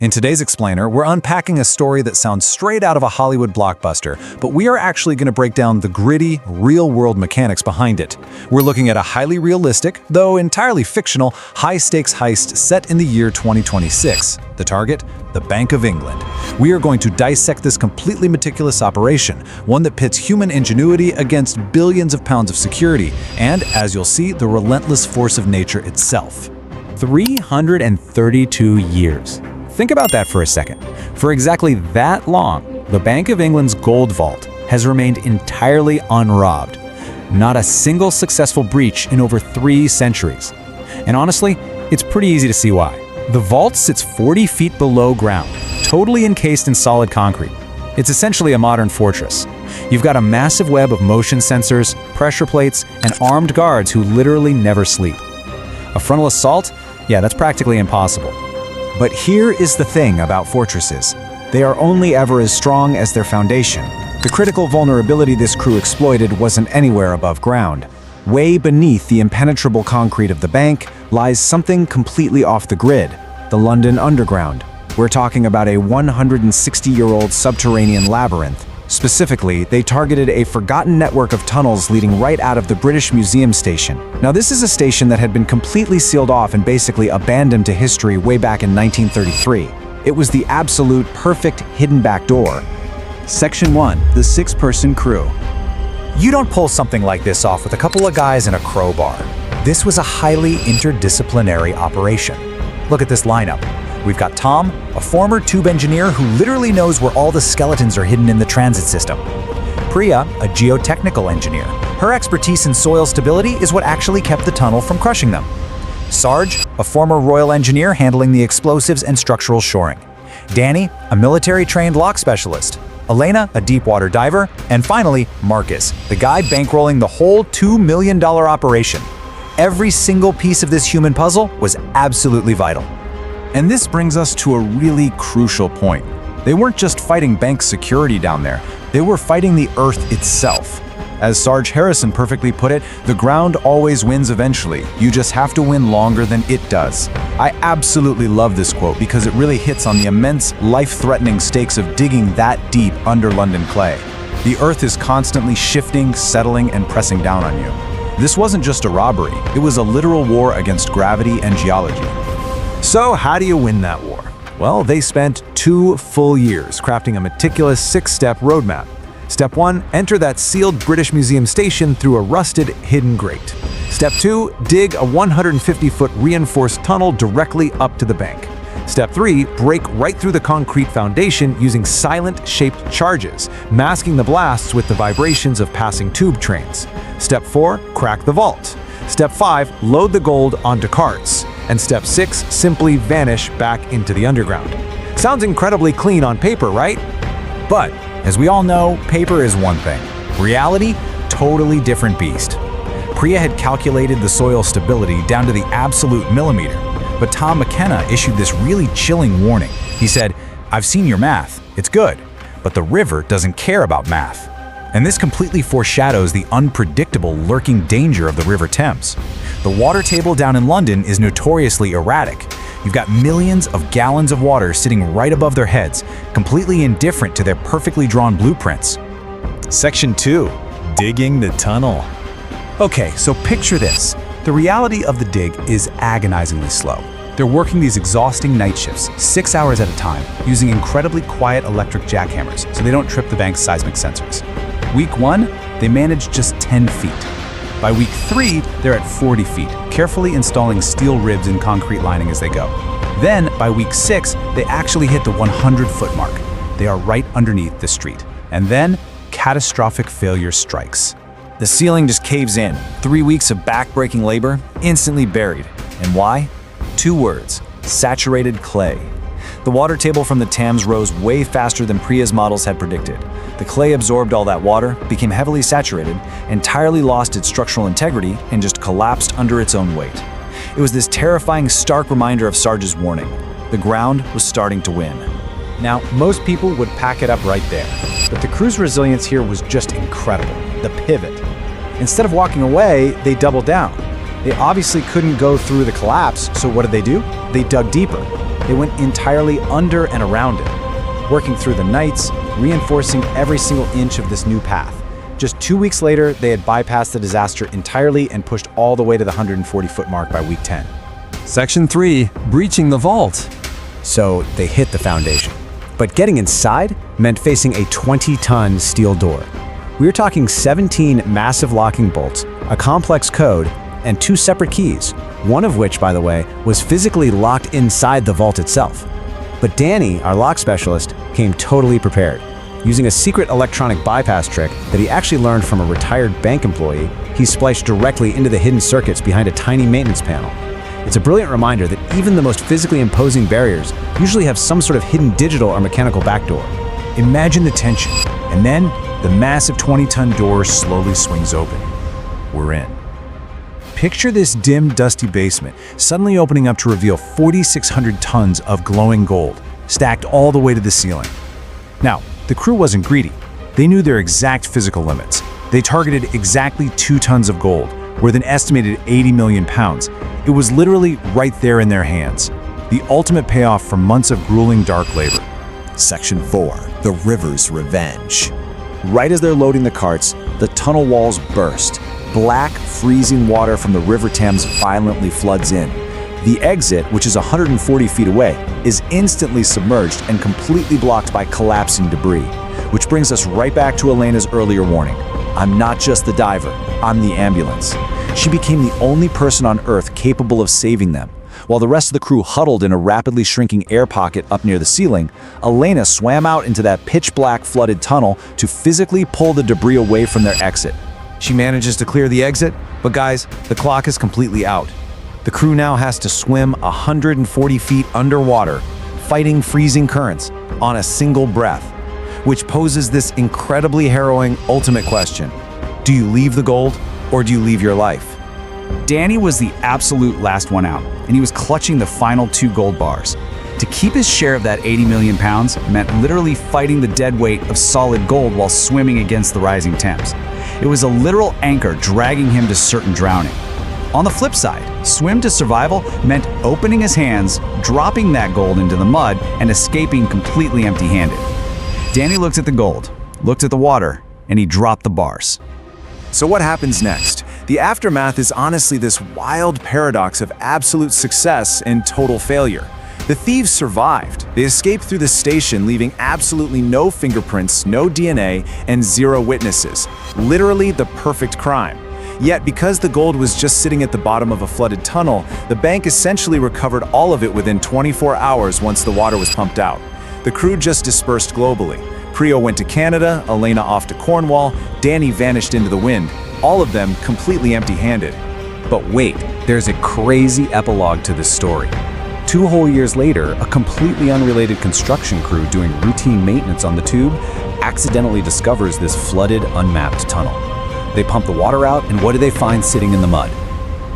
In today's Explainer, we're unpacking a story that sounds straight out of a Hollywood blockbuster, but we are actually going to break down the gritty, real-world mechanics behind it. We're looking at a highly realistic, though entirely fictional, high-stakes heist set in the year 2026. The target? The Bank of England. We are going to dissect this completely meticulous operation, one that pits human ingenuity against billions of pounds of security, and, as you'll see, the relentless force of nature itself. 332 years. Think about that for a second. For exactly that long, the Bank of England's gold vault has remained entirely unrobbed. Not a single successful breach in over 3 centuries. And honestly, it's pretty easy to see why. The vault sits 40 feet below ground, totally encased in solid concrete. It's essentially a modern fortress. You've got a massive web of motion sensors, pressure plates, and armed guards who literally never sleep. A frontal assault? Yeah, that's practically impossible. But here is the thing about fortresses. They are only ever as strong as their foundation. The critical vulnerability this crew exploited wasn't anywhere above ground. Way beneath the impenetrable concrete of the bank lies something completely off the grid, the London Underground. We're talking about a 160-year-old subterranean labyrinth. Specifically, they targeted a forgotten network of tunnels leading right out of the British Museum station. Now, this is a station that had been completely sealed off and basically abandoned to history way back in 1933. It was the absolute perfect hidden back door. Section 1, the 6-person crew. You don't pull something like this off with a couple of guys and a crowbar. This was a highly interdisciplinary operation. Look at this lineup. We've got Tom, a former tube engineer who literally knows where all the skeletons are hidden in the transit system. Priya, a geotechnical engineer. Her expertise in soil stability is what actually kept the tunnel from crushing them. Sarge, a former royal engineer handling the explosives and structural shoring. Danny, a military-trained lock specialist. Elena, a deep-water diver. And finally, Marcus, the guy bankrolling the whole $2 million operation. Every single piece of this human puzzle was absolutely vital. And this brings us to a really crucial point. They weren't just fighting bank security down there, they were fighting the Earth itself. As Sarge Harrison perfectly put it, the ground always wins eventually. You just have to win longer than it does. I absolutely love this quote because it really hits on the immense, life-threatening stakes of digging that deep under London clay. The Earth is constantly shifting, settling, and pressing down on you. This wasn't just a robbery, it was a literal war against gravity and geology. So how do you win that war? Well, they spent 2 full years crafting a meticulous 6-step roadmap. Step 1, enter that sealed British Museum station through a rusted, hidden grate. Step 2, dig a 150-foot reinforced tunnel directly up to the bank. Step 3, break right through the concrete foundation using silent-shaped charges, masking the blasts with the vibrations of passing tube trains. Step 4, crack the vault. Step 5, load the gold onto carts. And Step 6, simply vanish back into the underground. Sounds incredibly clean on paper, right? But, as we all know, paper is one thing. Reality, totally different beast. Priya had calculated the soil stability down to the absolute millimeter, but Tom McKenna issued this really chilling warning. He said, "I've seen your math, it's good, but the river doesn't care about math." And this completely foreshadows the unpredictable lurking danger of the River Thames. The water table down in London is notoriously erratic. You've got millions of gallons of water sitting right above their heads, completely indifferent to their perfectly drawn blueprints. Section 2, digging the tunnel. Okay, so picture this. The reality of the dig is agonizingly slow. They're working these exhausting night shifts, 6 hours at a time, using incredibly quiet electric jackhammers so they don't trip the bank's seismic sensors. Week 1, they managed just 10 feet. By week 3, they're at 40 feet, carefully installing steel ribs and concrete lining as they go. Then, by week 6, they actually hit the 100-foot mark. They are right underneath the street. And then, catastrophic failure strikes. The ceiling just caves in. 3 weeks of back-breaking labor, instantly buried. And why? 2 words: saturated clay. The water table from the Thames rose way faster than Priya's models had predicted. The clay absorbed all that water, became heavily saturated, entirely lost its structural integrity, and just collapsed under its own weight. It was this terrifying, stark reminder of Sarge's warning. The ground was starting to win. Now, most people would pack it up right there, but the crew's resilience here was just incredible. The pivot. Instead of walking away, they doubled down. They obviously couldn't go through the collapse, so what did they do? They dug deeper. They went entirely under and around it, working through the nights, reinforcing every single inch of this new path. Just 2 weeks later, they had bypassed the disaster entirely and pushed all the way to the 140-foot mark by week 10. Section 3, breaching the vault. So they hit the foundation. But getting inside meant facing a 20-ton steel door. We were talking 17 massive locking bolts, a complex code, and 2 separate keys, one of which, by the way, was physically locked inside the vault itself. But Danny, our lock specialist, came totally prepared. Using a secret electronic bypass trick that he actually learned from a retired bank employee, he spliced directly into the hidden circuits behind a tiny maintenance panel. It's a brilliant reminder that even the most physically imposing barriers usually have some sort of hidden digital or mechanical backdoor. Imagine the tension, and then the massive 20-ton door slowly swings open. We're in. Picture this dim, dusty basement suddenly opening up to reveal 4,600 tons of glowing gold, stacked all the way to the ceiling. Now, the crew wasn't greedy. They knew their exact physical limits. They targeted exactly 2 tons of gold, worth an estimated 80 million pounds. It was literally right there in their hands. The ultimate payoff for months of grueling dark labor. Section 4, the river's revenge. Right as they're loading the carts, the tunnel walls burst. Black, freezing water from the River Thames violently floods in. The exit, which is 140 feet away, is instantly submerged and completely blocked by collapsing debris. Which brings us right back to Elena's earlier warning. I'm not just the diver, I'm the ambulance. She became the only person on Earth capable of saving them. While the rest of the crew huddled in a rapidly shrinking air pocket up near the ceiling, Elena swam out into that pitch-black flooded tunnel to physically pull the debris away from their exit. She manages to clear the exit, but guys, the clock is completely out. The crew now has to swim 140 feet underwater, fighting freezing currents on a single breath, which poses this incredibly harrowing ultimate question. Do you leave the gold, or do you leave your life? Danny was the absolute last one out, and he was clutching the final 2 gold bars. To keep his share of that 80 million pounds meant literally fighting the dead weight of solid gold while swimming against the rising Thames. It was a literal anchor dragging him to certain drowning. On the flip side, swim to survival meant opening his hands, dropping that gold into the mud, and escaping completely empty-handed. Danny looked at the gold, looked at the water, and he dropped the bars. So what happens next? The aftermath is honestly this wild paradox of absolute success and total failure. The thieves survived. They escaped through the station, leaving absolutely no fingerprints, no DNA, and 0 witnesses. Literally the perfect crime. Yet, because the gold was just sitting at the bottom of a flooded tunnel, the bank essentially recovered all of it within 24 hours once the water was pumped out. The crew just dispersed globally. Prio went to Canada, Elena off to Cornwall, Danny vanished into the wind, all of them completely empty-handed. But wait, there's a crazy epilogue to this story. 2 whole years later, a completely unrelated construction crew doing routine maintenance on the tube accidentally discovers this flooded, unmapped tunnel. They pump the water out, and what do they find sitting in the mud?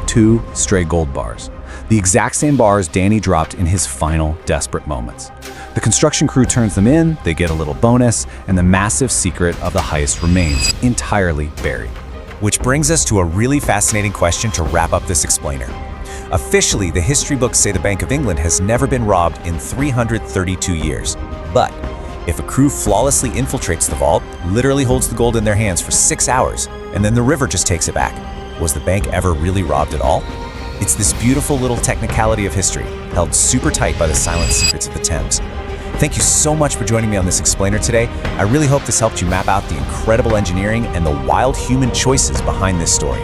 2 stray gold bars. The exact same bars Danny dropped in his final desperate moments. The construction crew turns them in, they get a little bonus, and the massive secret of the heist remains entirely buried. Which brings us to a really fascinating question to wrap up this explainer. Officially, the history books say the Bank of England has never been robbed in 332 years. But if a crew flawlessly infiltrates the vault, literally holds the gold in their hands for 6 hours, and then the river just takes it back, was the bank ever really robbed at all? It's this beautiful little technicality of history, held super tight by the silent secrets of the Thames. Thank you so much for joining me on this explainer today. I really hope this helped you map out the incredible engineering and the wild human choices behind this story.